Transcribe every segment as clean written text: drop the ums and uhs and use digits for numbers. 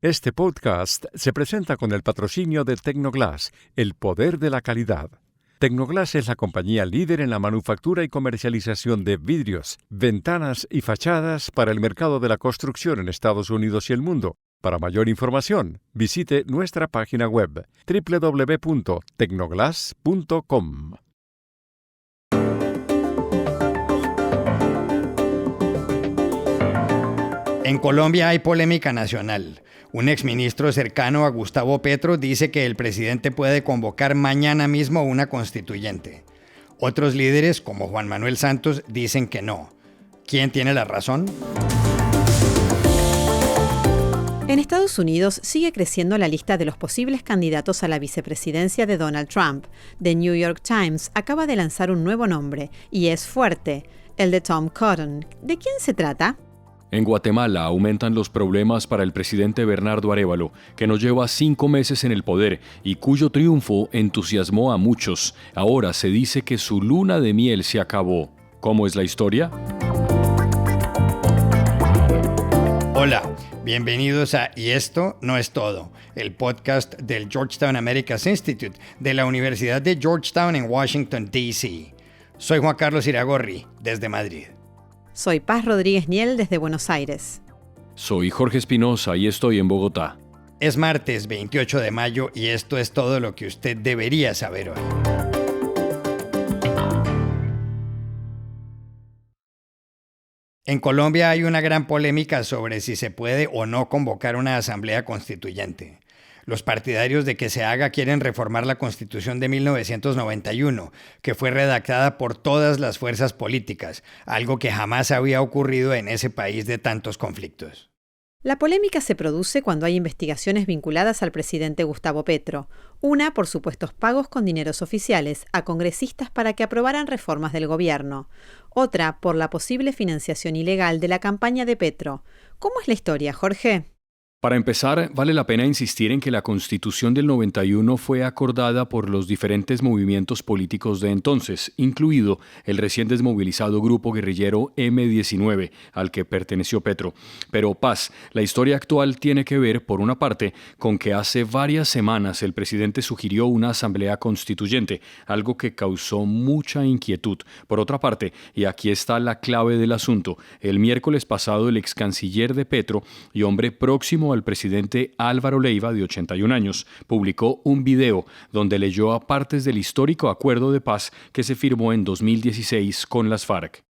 Este podcast se presenta con el patrocinio de Tecnoglass, el poder de la calidad. Tecnoglass es la compañía líder en la manufactura y comercialización de vidrios, ventanas y fachadas para el mercado de la construcción en Estados Unidos y el mundo. Para mayor información, visite nuestra página web www.tecnoglass.com. En Colombia hay polémica nacional. Un exministro cercano a Gustavo Petro dice que el presidente puede convocar mañana mismo una constituyente. Otros líderes, como Juan Manuel Santos, dicen que no. ¿Quién tiene la razón? En Estados Unidos sigue creciendo la lista de los posibles candidatos a la vicepresidencia de Donald Trump. The New York Times acaba de lanzar un nuevo nombre, y es fuerte, el de Tom Cotton. ¿De quién se trata? En Guatemala aumentan los problemas para el presidente Bernardo Arévalo, que nos lleva 5 meses en el poder y cuyo triunfo entusiasmó a muchos. Ahora se dice que su luna de miel se acabó. ¿Cómo es la historia? Hola, bienvenidos a Y esto no es todo, el podcast del Georgetown Americas Institute de la Universidad de Georgetown en Washington, D.C. Soy Juan Carlos Iragorri, desde Madrid. Soy Paz Rodríguez Niel desde Buenos Aires. Soy Jorge Espinosa y estoy en Bogotá. Es martes 28 de mayo y esto es todo lo que usted debería saber hoy. En Colombia hay una gran polémica sobre si se puede o no convocar una asamblea constituyente. Los partidarios de que se haga quieren reformar la Constitución de 1991, que fue redactada por todas las fuerzas políticas, algo que jamás había ocurrido en ese país de tantos conflictos. La polémica se produce cuando hay investigaciones vinculadas al presidente Gustavo Petro. Una por supuestos pagos con dineros oficiales a congresistas para que aprobaran reformas del gobierno. Otra por la posible financiación ilegal de la campaña de Petro. ¿Cómo es la historia, Jorge? Para empezar, vale la pena insistir en que la Constitución del 91 fue acordada por los diferentes movimientos políticos de entonces, incluido el recién desmovilizado grupo guerrillero M-19, al que perteneció Petro. Pero Paz, la historia actual tiene que ver, por una parte, con que hace varias semanas el presidente sugirió una asamblea constituyente, algo que causó mucha inquietud. Por otra parte, y aquí está la clave del asunto, el miércoles pasado el ex canciller de Petro y hombre próximo al presidente Álvaro Leiva, de 81 años, publicó un video donde leyó a partes del histórico acuerdo de paz que se firmó en 2016 con las FARC.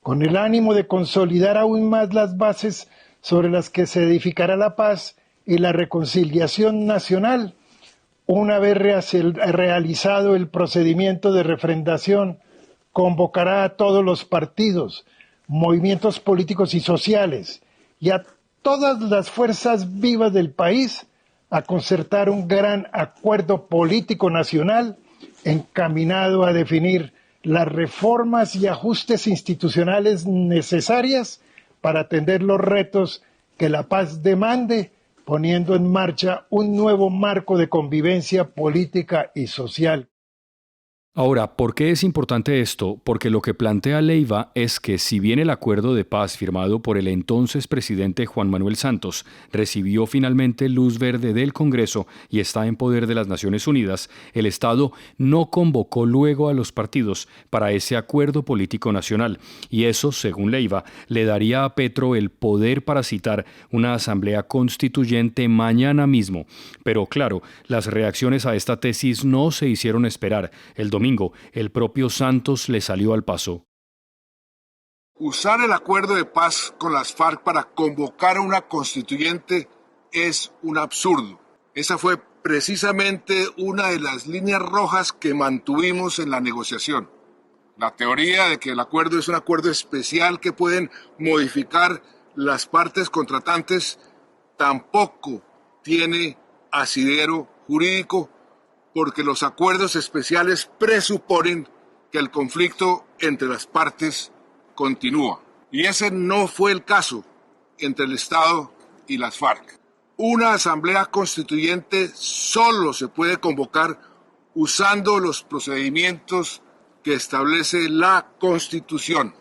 Con el ánimo de consolidar aún más las bases sobre las que se edificará la paz y la reconciliación nacional, una vez realizado el procedimiento de refrendación, convocará a todos los partidos, movimientos políticos y sociales y a todas las fuerzas vivas del país a concertar un gran acuerdo político nacional encaminado a definir las reformas y ajustes institucionales necesarias para atender los retos que la paz demande, poniendo en marcha un nuevo marco de convivencia política y social. Ahora, ¿por qué es importante esto? Porque lo que plantea Leiva es que si bien el acuerdo de paz firmado por el entonces presidente Juan Manuel Santos recibió finalmente luz verde del Congreso y está en poder de las Naciones Unidas, el Estado no convocó luego a los partidos para ese acuerdo político nacional. Y eso, según Leiva, le daría a Petro el poder para citar una asamblea constituyente mañana mismo. Pero claro, las reacciones a esta tesis no se hicieron esperar. El domingo, el propio Santos le salió al paso. Usar el acuerdo de paz con las FARC para convocar a una constituyente es un absurdo. Esa fue precisamente una de las líneas rojas que mantuvimos en la negociación. La teoría de que el acuerdo es un acuerdo especial que pueden modificar las partes contratantes tampoco tiene asidero jurídico, porque los acuerdos especiales presuponen que el conflicto entre las partes continúa. Y ese no fue el caso entre el Estado y las FARC. Una asamblea constituyente solo se puede convocar usando los procedimientos que establece la Constitución.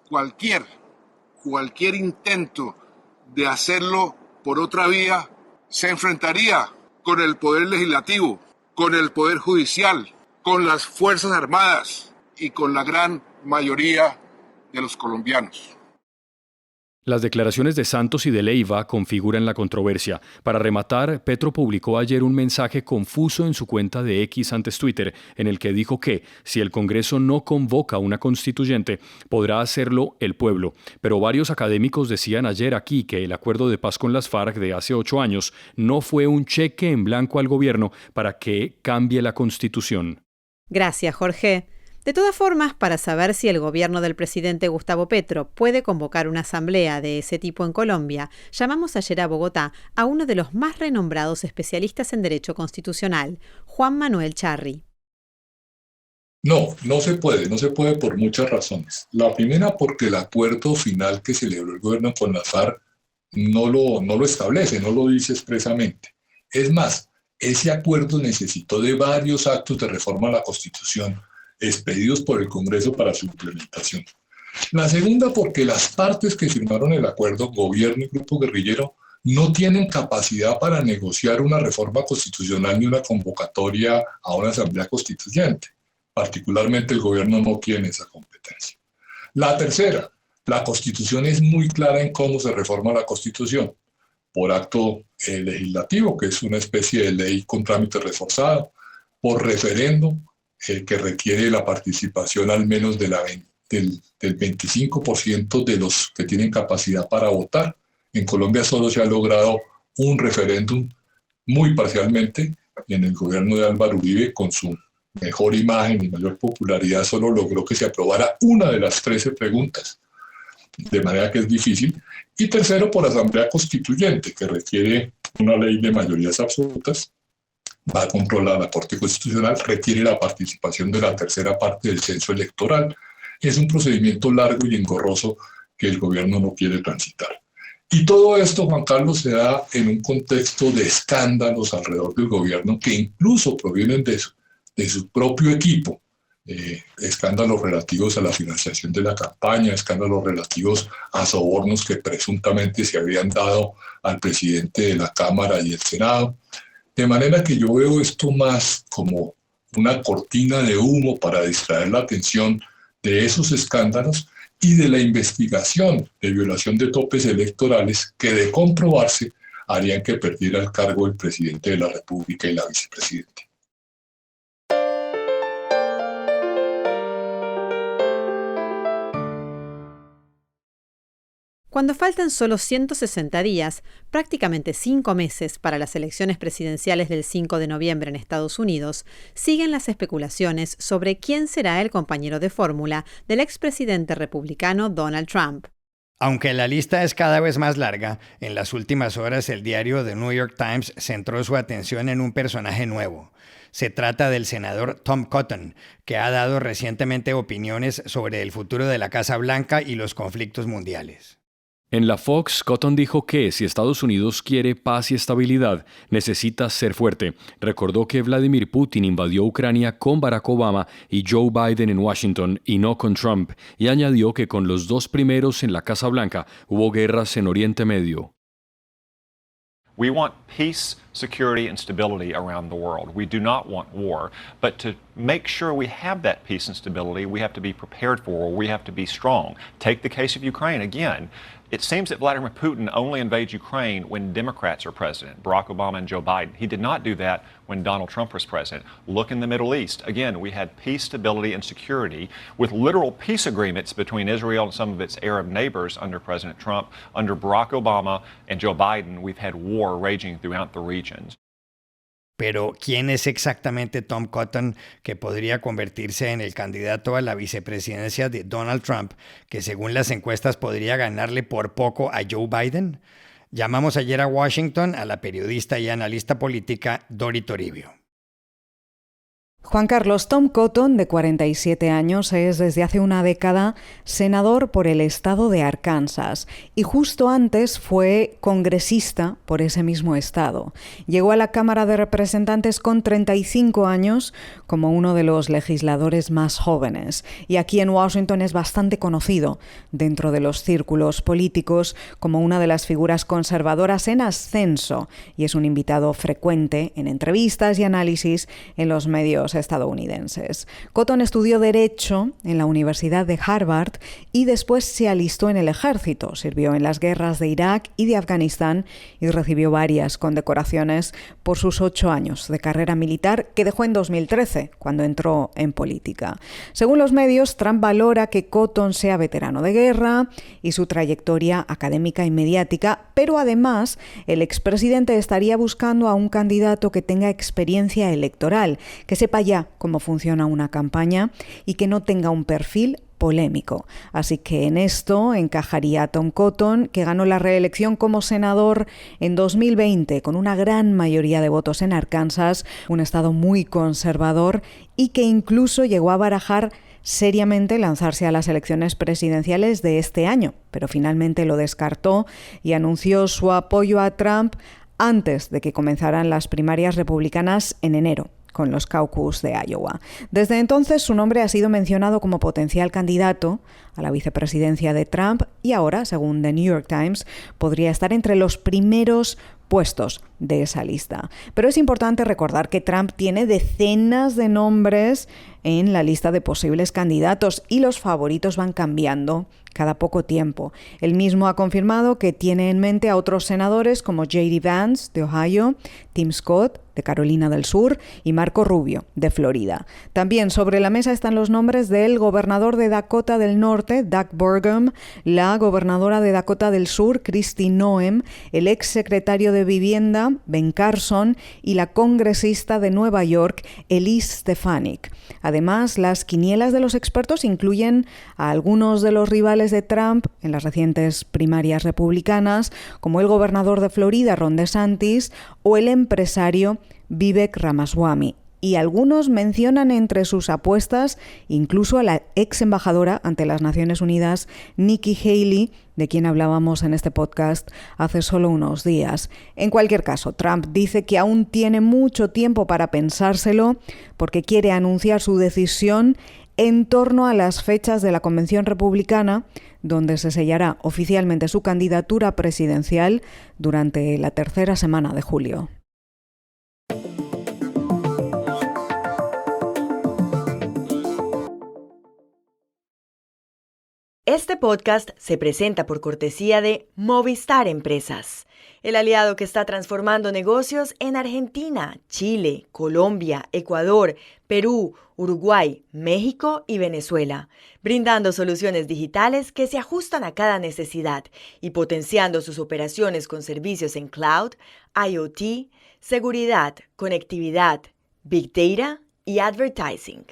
Cualquier intento de hacerlo por otra vía, se enfrentaría con el poder legislativo, con el poder judicial, con las Fuerzas Armadas y con la gran mayoría de los colombianos. Las declaraciones de Santos y de Leiva configuran la controversia. Para rematar, Petro publicó ayer un mensaje confuso en su cuenta de X antes Twitter, en el que dijo que, si el Congreso no convoca una constituyente, podrá hacerlo el pueblo. Pero varios académicos decían ayer aquí que el acuerdo de paz con las FARC de hace 8 años no fue un cheque en blanco al gobierno para que cambie la Constitución. Gracias, Jorge. De todas formas, para saber si el gobierno del presidente Gustavo Petro puede convocar una asamblea de ese tipo en Colombia, llamamos ayer a Bogotá a uno de los más renombrados especialistas en derecho constitucional, Juan Manuel Charri. No se puede por muchas razones. La primera, porque el acuerdo final que celebró el gobierno con la FARC no lo establece, no lo dice expresamente. Es más, ese acuerdo necesitó de varios actos de reforma a la Constitución expedidos por el Congreso para su implementación. La segunda, porque las partes que firmaron el acuerdo, gobierno y grupo guerrillero, no tienen capacidad para negociar una reforma constitucional ni una convocatoria a una asamblea constituyente. Particularmente el gobierno no tiene esa competencia. La tercera, la Constitución es muy clara en cómo se reforma la Constitución, por acto legislativo, que es una especie de ley con trámite reforzado, por referéndum, que requiere la participación al menos del 25% de los que tienen capacidad para votar. En Colombia solo se ha logrado un referéndum muy parcialmente, y en el gobierno de Álvaro Uribe, con su mejor imagen y mayor popularidad, solo logró que se aprobara una de las 13 preguntas, de manera que es difícil. Y tercero, por asamblea constituyente, que requiere una ley de mayorías absolutas, va a controlar la Corte Constitucional, requiere la participación de la tercera parte del censo electoral. Es un procedimiento largo y engorroso que el gobierno no quiere transitar. Y todo esto, Juan Carlos, se da en un contexto de escándalos alrededor del gobierno que incluso provienen de su propio equipo. Escándalos relativos a la financiación de la campaña, escándalos relativos a sobornos que presuntamente se habían dado al presidente de la Cámara y el Senado. De manera que yo veo esto más como una cortina de humo para distraer la atención de esos escándalos y de la investigación de violación de topes electorales que, de comprobarse, harían que perdiera el cargo el presidente de la República y la vicepresidenta. Cuando faltan solo 160 días, prácticamente 5 meses para las elecciones presidenciales del 5 de noviembre en Estados Unidos, siguen las especulaciones sobre quién será el compañero de fórmula del expresidente republicano Donald Trump. Aunque la lista es cada vez más larga, en las últimas horas el diario The New York Times centró su atención en un personaje nuevo. Se trata del senador Tom Cotton, que ha dado recientemente opiniones sobre el futuro de la Casa Blanca y los conflictos mundiales. En la Fox, Cotton dijo que si Estados Unidos quiere paz y estabilidad, necesita ser fuerte. Recordó que Vladimir Putin invadió Ucrania con Barack Obama y Joe Biden en Washington y no con Trump, y añadió que con los dos primeros en la Casa Blanca hubo guerras en Oriente Medio. We want peace, security, and stability around the world. We do not want war. But to make sure we have that peace and stability, we have to be prepared for war. We have to be strong. Take the case of Ukraine again. It seems that Vladimir Putin only invades Ukraine when Democrats are president, Barack Obama and Joe Biden. He did not do that when Donald Trump was president. Look in the Middle East. Again, we had peace, stability, and security with literal peace agreements between Israel and some of its Arab neighbors under President Trump. Under Barack Obama and Joe Biden, we've had war raging throughout the regions. Pero, ¿quién es exactamente Tom Cotton, que podría convertirse en el candidato a la vicepresidencia de Donald Trump, que según las encuestas podría ganarle por poco a Joe Biden? Llamamos ayer a Washington a la periodista y analista política Dori Toribio. Juan Carlos, Tom Cotton, de 47 años, es desde hace una década senador por el estado de Arkansas y justo antes fue congresista por ese mismo estado. Llegó a la Cámara de Representantes con 35 años como uno de los legisladores más jóvenes y aquí en Washington es bastante conocido dentro de los círculos políticos como una de las figuras conservadoras en ascenso y es un invitado frecuente en entrevistas y análisis en los medios estadounidenses. Cotton estudió Derecho en la Universidad de Harvard y después se alistó en el ejército. Sirvió en las guerras de Irak y de Afganistán y recibió varias condecoraciones por sus 8 años de carrera militar que dejó en 2013, cuando entró en política. Según los medios, Trump valora que Cotton sea veterano de guerra y su trayectoria académica y mediática, pero además el expresidente estaría buscando a un candidato que tenga experiencia electoral, que sepa ya cómo funciona una campaña y que no tenga un perfil polémico. Así que en esto encajaría Tom Cotton, que ganó la reelección como senador en 2020 con una gran mayoría de votos en Arkansas, un estado muy conservador y que incluso llegó a barajar seriamente lanzarse a las elecciones presidenciales de este año, pero finalmente lo descartó y anunció su apoyo a Trump antes de que comenzaran las primarias republicanas en enero, con los caucus de Iowa. Desde entonces su nombre ha sido mencionado como potencial candidato a la vicepresidencia de Trump y ahora, según The New York Times, podría estar entre los primeros puestos de esa lista. Pero es importante recordar que Trump tiene decenas de nombres en la lista de posibles candidatos y los favoritos van cambiando cada poco tiempo. Él mismo ha confirmado que tiene en mente a otros senadores como J.D. Vance, de Ohio, Tim Scott, de Carolina del Sur, y Marco Rubio, de Florida. También sobre la mesa están los nombres del gobernador de Dakota del Norte, Doug Burgum, la gobernadora de Dakota del Sur, Kristi Noem, el exsecretario de Vivienda, Ben Carson, y la congresista de Nueva York, Elise Stefanik. Además, las quinielas de los expertos incluyen a algunos de los rivales de Trump en las recientes primarias republicanas, como el gobernador de Florida, Ron DeSantis, o el empresario Vivek Ramaswamy. Y algunos mencionan entre sus apuestas incluso a la ex embajadora ante las Naciones Unidas, Nikki Haley, de quien hablábamos en este podcast hace solo unos días. En cualquier caso, Trump dice que aún tiene mucho tiempo para pensárselo porque quiere anunciar su decisión en torno a las fechas de la Convención Republicana, donde se sellará oficialmente su candidatura presidencial durante la tercera semana de julio. Este podcast se presenta por cortesía de Movistar Empresas, el aliado que está transformando negocios en Argentina, Chile, Colombia, Ecuador, Perú, Uruguay, México y Venezuela, brindando soluciones digitales que se ajustan a cada necesidad y potenciando sus operaciones con servicios en cloud, IoT, seguridad, conectividad, Big Data y advertising.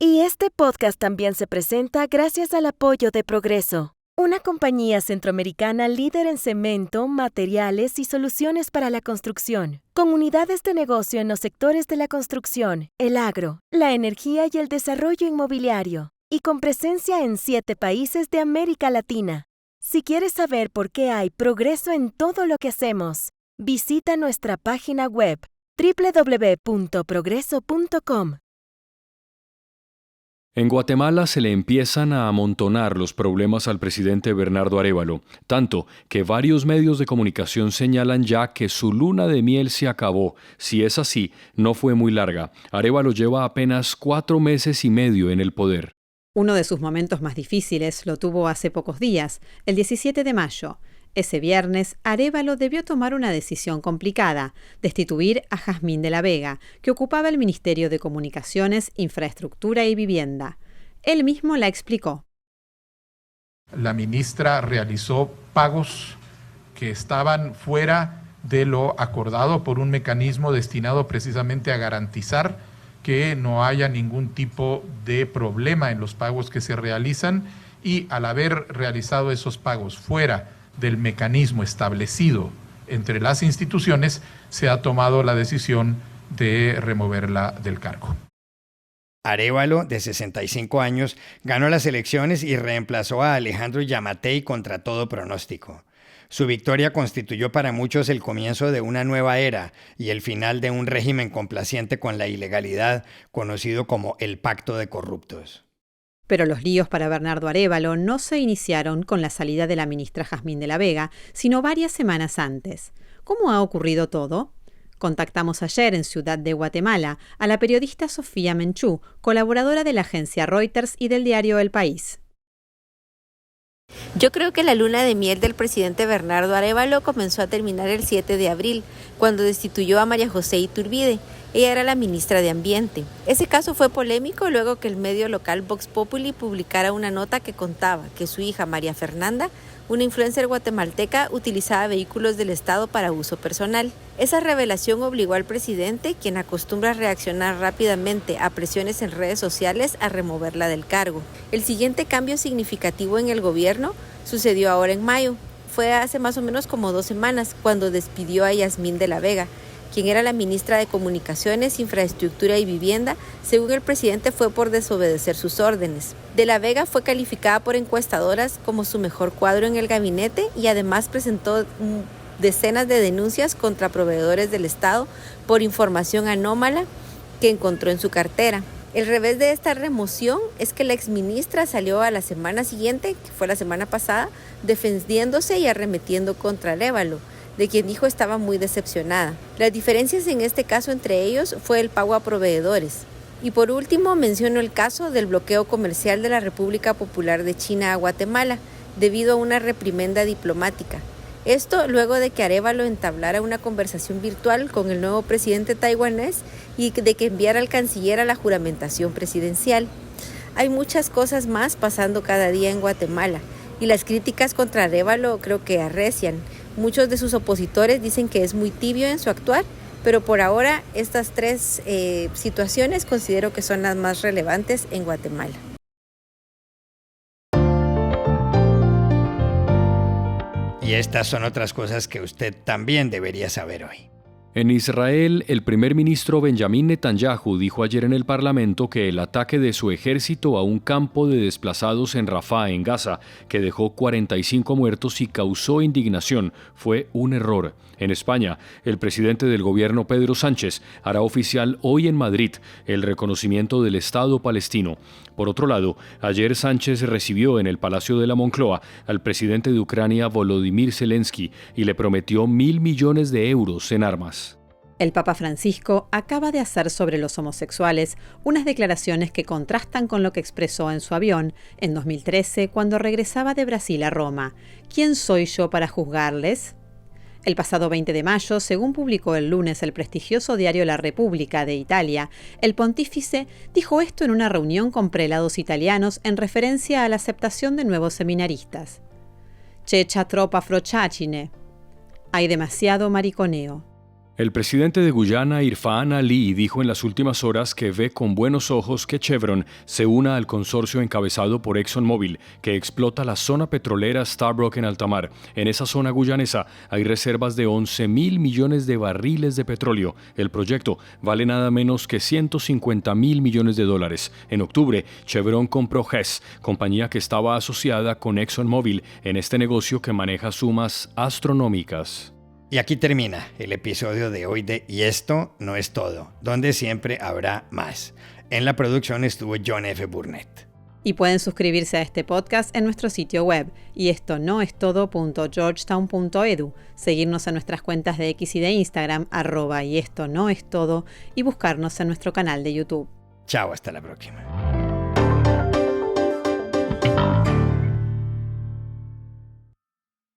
Y este podcast también se presenta gracias al apoyo de Progreso, una compañía centroamericana líder en cemento, materiales y soluciones para la construcción, con unidades de negocio en los sectores de la construcción, el agro, la energía y el desarrollo inmobiliario, y con presencia en 7 países de América Latina. Si quieres saber por qué hay progreso en todo lo que hacemos, visita nuestra página web www.progreso.com. En Guatemala se le empiezan a amontonar los problemas al presidente Bernardo Arévalo, tanto que varios medios de comunicación señalan ya que su luna de miel se acabó. Si es así, no fue muy larga. Arévalo lleva apenas 4 meses y medio en el poder. Uno de sus momentos más difíciles lo tuvo hace pocos días, el 17 de mayo. Ese viernes, Arévalo debió tomar una decisión complicada, destituir a Jazmín de la Vega, que ocupaba el Ministerio de Comunicaciones, Infraestructura y Vivienda. Él mismo la explicó. La ministra realizó pagos que estaban fuera de lo acordado por un mecanismo destinado precisamente a garantizar que no haya ningún tipo de problema en los pagos que se realizan y al haber realizado esos pagos fuera del mecanismo establecido entre las instituciones, se ha tomado la decisión de removerla del cargo. Arévalo, de 65 años, ganó las elecciones y reemplazó a Alejandro Giammattei contra todo pronóstico. Su victoria constituyó para muchos el comienzo de una nueva era y el final de un régimen complaciente con la ilegalidad, conocido como el Pacto de Corruptos. Pero los líos para Bernardo Arévalo no se iniciaron con la salida de la ministra Jazmín de la Vega, sino varias semanas antes. ¿Cómo ha ocurrido todo? Contactamos ayer en Ciudad de Guatemala a la periodista Sofía Menchú, colaboradora de la agencia Reuters y del diario El País. Yo creo que la luna de miel del presidente Bernardo Arévalo comenzó a terminar el 7 de abril, cuando destituyó a María José Iturbide. Ella era la ministra de Ambiente. Ese caso fue polémico luego que el medio local Vox Populi publicara una nota que contaba que su hija María Fernanda, una influencer guatemalteca, utilizaba vehículos del Estado para uso personal. Esa revelación obligó al presidente, quien acostumbra a reaccionar rápidamente a presiones en redes sociales, a removerla del cargo. El siguiente cambio significativo en el gobierno sucedió ahora en mayo. Fue hace más o menos como 2 semanas, cuando despidió a Jazmín de la Vega, quien era la ministra de Comunicaciones, Infraestructura y Vivienda. Según el presidente, fue por desobedecer sus órdenes. De la Vega fue calificada por encuestadoras como su mejor cuadro en el gabinete y además presentó decenas de denuncias contra proveedores del Estado por información anómala que encontró en su cartera. El revés de esta remoción es que la exministra salió a la semana siguiente, que fue la semana pasada, defendiéndose y arremetiendo contra Arévalo, de quien dijo estaba muy decepcionada. Las diferencias en este caso entre ellos fue el pago a proveedores. Y por último menciono el caso del bloqueo comercial de la República Popular de China a Guatemala, debido a una reprimenda diplomática. Esto luego de que Arévalo entablara una conversación virtual con el nuevo presidente taiwanés y de que enviara al canciller a la juramentación presidencial. Hay muchas cosas más pasando cada día en Guatemala y las críticas contra Arévalo creo que arrecian. Muchos de sus opositores dicen que es muy tibio en su actuar, pero por ahora estas 3 situaciones considero que son las más relevantes en Guatemala. Y estas son otras cosas que usted también debería saber hoy. En Israel, el primer ministro Benjamín Netanyahu dijo ayer en el Parlamento que el ataque de su ejército a un campo de desplazados en Rafah, en Gaza, que dejó 45 muertos y causó indignación, fue un error. En España, el presidente del gobierno, Pedro Sánchez, hará oficial hoy en Madrid el reconocimiento del Estado palestino. Por otro lado, ayer Sánchez recibió en el Palacio de la Moncloa al presidente de Ucrania, Volodymyr Zelensky, y le prometió 1.000 millones de euros en armas. El Papa Francisco acaba de hacer sobre los homosexuales unas declaraciones que contrastan con lo que expresó en su avión en 2013 cuando regresaba de Brasil a Roma. ¿Quién soy yo para juzgarles? El pasado 20 de mayo, según publicó el lunes el prestigioso diario La Repubblica de Italia, el pontífice dijo esto en una reunión con prelados italianos en referencia a la aceptación de nuevos seminaristas. C'è troppa frociaggine. Hay demasiado mariconeo. El presidente de Guyana, Irfaan Ali, dijo en las últimas horas que ve con buenos ojos que Chevron se una al consorcio encabezado por ExxonMobil, que explota la zona petrolera Stabroek en alta mar. En esa zona guyanesa hay reservas de 11.000 millones de barriles de petróleo. El proyecto vale nada menos que $150.000 millones. En octubre, Chevron compró Hess, compañía que estaba asociada con ExxonMobil en este negocio que maneja sumas astronómicas. Y aquí termina el episodio de hoy de Y esto no es todo, donde siempre habrá más. En la producción estuvo John F. Burnett. Y pueden suscribirse a este podcast en nuestro sitio web, yestonoestodo.georgetown.edu, seguirnos en nuestras cuentas de X y de Instagram, @yestonoestodo, y buscarnos en nuestro canal de YouTube. Chao, hasta la próxima.